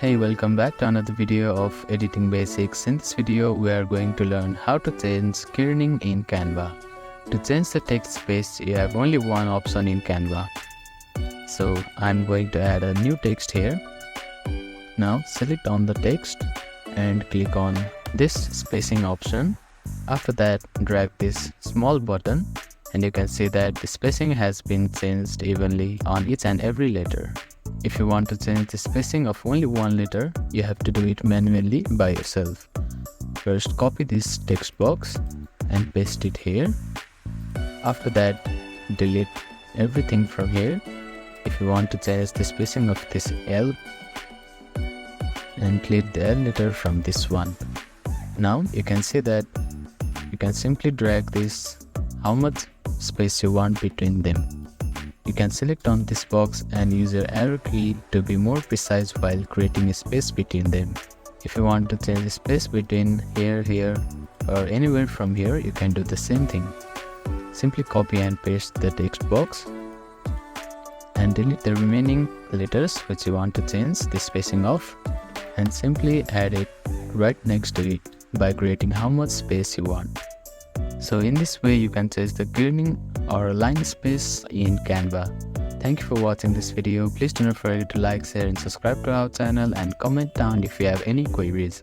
Hey, welcome back to another video of editing basics. In this video we are going to learn how to change kerning in Canva. To change the text space you have only one option in Canva. So I'm going to add a new text here. Now select on the text and click on this spacing option. After that drag this small button and you can see that the spacing has been changed evenly on each and every letter. If you want to change the spacing of only one letter, you have to do it manually by yourself. First copy this text box and paste it here. After that, delete everything from here. If you want to change the spacing of this L, and delete the L letter from this one. Now you can see that you can simply drag this how much space you want between them. You can select on this box and use your arrow key to be more precise while creating a space between them. If you want to change the space between here, or anywhere from here, you can do the same thing. Simply copy and paste the text box and delete the remaining letters which you want to change the spacing of, and simply add it right next to it by creating how much space you want. So in this way you can change the kerning or line space in Canva. Thank you for watching this video. Please do not forget to like, share and subscribe to our channel, and comment down if you have any queries.